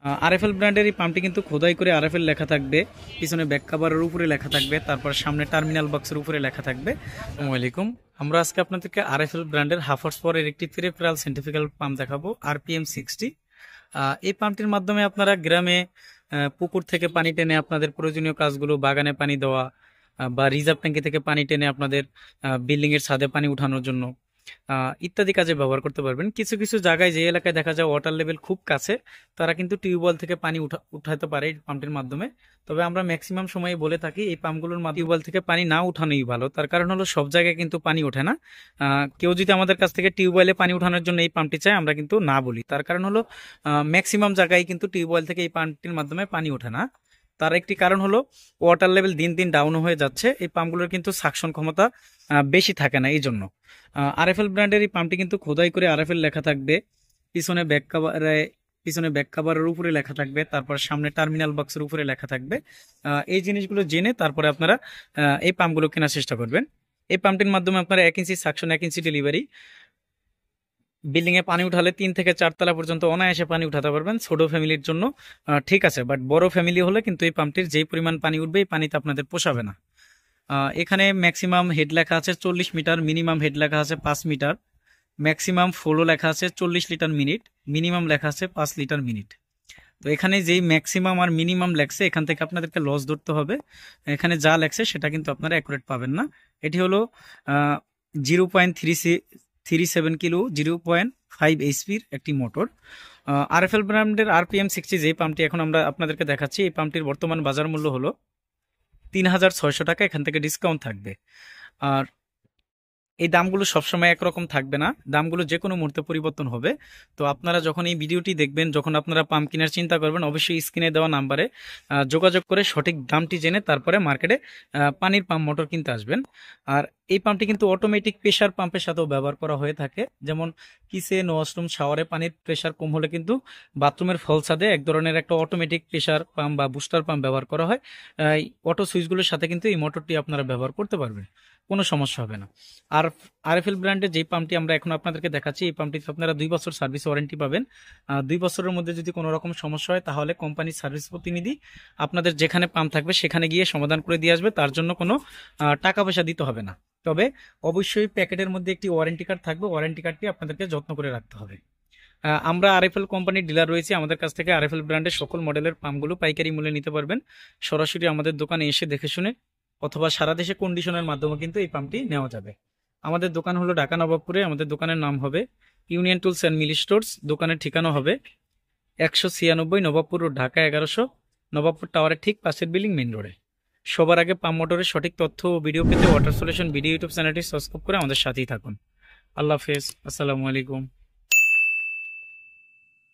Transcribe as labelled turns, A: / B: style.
A: RFL ব্র্যান্ডের এই পাম্পটি কিন্তু খোদাই করে আরএফএল লেখা থাকবে, পিছনে ব্যাক কাভারের উপরে লেখা থাকবে, তারপর সামনে টার্মিনাল বক্সের উপরে লেখা থাকবে। আসসালামু আলাইকুম। আমরা আজকে আপনাদেরকে আরএফএল ব্র্যান্ডের হাফ হর্স পাওয়ারের একটি পেরিফেরাল সেন্ট্রিফিউগাল পাম্প দেখাবো, আরপিএম 60। এই পাম্পটির মাধ্যমে আপনারা গ্রামে পুকুর থেকে পানি টেনে আপনাদের প্রয়োজনীয় কাজগুলো, বাগানে পানি দেওয়া বা রিজার্ভ ট্যাঙ্কি থেকে পানি টেনে আপনাদের বিল্ডিং এর ছাদে পানি উঠানোর জন্য ইত্যাদি কাজে ব্যবহার করতে পারবেন। কিছু কিছু জায়গায় যে এলাকায় দেখা যায় ওয়াটার লেভেল খুব কাছে, তারা কিন্তু টিউবওয়েল থেকে পানি উঠাতে পারে এই পাম্পটির মাধ্যমে। তবে আমরা ম্যাক্সিমাম সময় বলে থাকি এই পাম্পগুলোর মাধ্যমে টিউবওয়েল থেকে পানি না উঠানোই ভালো। তার কারণ হলো সব জায়গায় কিন্তু পানি ওঠে না। কেউ যদি আমাদের কাছ থেকে টিউবওয়েলে পানি উঠানোর জন্য এই পাম্পটি চায়, আমরা কিন্তু না বলি। তার কারণ হলো ম্যাক্সিমাম জায়গায় কিন্তু টিউবওয়েল থেকে এই পাম্পটির মাধ্যমে পানি ওঠে না। তার একটি কারণ হলো ওয়াটার লেভেল দিন দিন ডাউন হয়ে যাচ্ছে, এই পাম্পগুলোর কিন্তু সাকশন ক্ষমতা বেশি থাকে না। এই জন্য আরএফএল ব্র্যান্ডের এই পাম্পটি কিন্তু খোদাই করে আরএফএল লেখা থাকবে, পিছনে ব্যাক কাভারের উপরে লেখা থাকবে, তারপর সামনে টার্মিনাল বক্সের উপরে লেখা থাকবে। এই জিনিসগুলো জেনে তারপরে আপনারা এই পাম্পগুলো কেনার চেষ্টা করবেন। এই পাম্পটির মাধ্যমে আপনারা 1 ইঞ্চি সাকশন, 1 ইঞ্চি ডেলিভারি, বিল্ডিং এ পানি উঠালে 3 থেকে 4 তলা পর্যন্ত অনায়াসে পানি উঠাতে পারবেন। ছোট ফ্যামিলির জন্য ঠিক আছে, বাট বড় ফ্যামিলি হলে কিন্তু এই পাম্পটির যেই পরিমাণ পানি উঠবে এই পানিতে আপনাদের পোষাবে না। এখানে ম্যাক্সিমাম হেড লেখা আছে 40 মিটার, মিনিমাম হেড লেখা আছে 5 মিটার, ম্যাক্সিমাম ফ্লো লেখা আছে 40 লিটার মিনিট, মিনিমাম লেখা আছে 5 লিটার মিনিট। তো এখানে যেই ম্যাক্সিমাম আর মিনিমাম লেখছে, এখান থেকে আপনাদেরকে লস ধরতে হবে। এখানে যা লেখছে সেটা কিন্তু আপনারা অ্যাকুরেট পাবেন না। এটি হলো 0.37 কিলো, 0.5 এইচপির একটি মোটর। আরএফএল ব্র্যান্ডের আরপিএম 60 যে পাম্পটি এখন আমরা আপনাদেরকে দেখাচ্ছি, এই পাম্পটির বর্তমান বাজার মূল্য হলো 3600 টাকা। এখান থেকে ডিসকাউন্ট থাকবে। আর এই দামগুলো সবসময় একরকম থাকবে না, দামগুলো যে কোনো মুহূর্তে পরিবর্তন হবে। তো আপনারা যখন এই ভিডিওটি দেখবেন, যখন আপনারা পাম্প কেনার চিন্তা করবেন, অবশ্যই স্ক্রিনে দেওয়া নাম্বারে যোগাযোগ করে সঠিক দামটি জেনে তারপরে মার্কেটে পানির পাম্প মোটর কিনতে আসবেন। আর এই পাম্পটি কিন্তু অটোমেটিক প্রেশার পাম্পের সাথেও ব্যবহার করা হয়ে থাকে। যেমন কিচেন, ওয়াশরুম, শাওয়ারে পানির প্রেশার কম হলে কিন্তু বাথরুমের ফল ছাদে এক ধরনের একটা অটোমেটিক প্রেশার পাম্প বা বুস্টার পাম্প ব্যবহার করা হয়। এই অটো সুইচগুলোর সাথে কিন্তু এই মোটরটি আপনারা ব্যবহার করতে পারবেন, কোনো সমস্যা হবে না। আর আরএফএল ব্র্যান্ডের যে পাম্পটি আমরা এখন আপনাদেরকে দেখাচ্ছি, এই পাম্পটিতে আপনারা 2 বছর সার্ভিস ওয়ারেন্টি পাবেন। 2 বছরের মধ্যে যদি কোনো রকম সমস্যা হয়, তাহলে কোম্পানির সার্ভিস প্রতিনিধি আপনাদের যেখানে পাম্প থাকবে সেখানে গিয়ে সমাধান করে দিয়ে আসবে। তার জন্য কোনো টাকা পয়সা দিতে হবে না। তবে অবশ্যই প্যাকেটের মধ্যে একটি ওয়ারেন্টি কার্ড থাকবে, ওয়ারেন্টি কার্ডটি আপনাদেরকে যত্ন করে রাখতে হবে। আমরা আরএফএল কোম্পানির ডিলার রয়েছি, আমাদের কাছ থেকে আরএফএল ব্র্যান্ডের সকল মডেলের পাম্পগুলো পাইকারি মূল্যে নিতে পারবেন। সরাসরি আমাদের দোকানে এসে দেখে শুনে, অথবা সারা দেশে কন্ডিশনের মাধ্যমে কিন্তু এই পাম্পটি নেওয়া যাবে। আমাদের দোকান হলো ঢাকা নবাবপুরে, আমাদের দোকানের নাম হবে union tools and Mili stores. দোকানের ঠিকানা হবে 196 নবাবপুর রোড, ঢাকা 1100, নবাবপুর টাওয়ারের ঠিক পাশের বিল্ডিং, মেইন রোডে। সবার আগে পাম্প মোটরের সঠিক তথ্য ও ভিডিও পেতে ওয়াটার সলিউশন ভিডিও ইউটিউব চ্যানেলটি সাবস্ক্রাইব করে আমাদের সাথেই থাকুন। আল্লাহ হাফেজ, আসসালামু আলাইকুম।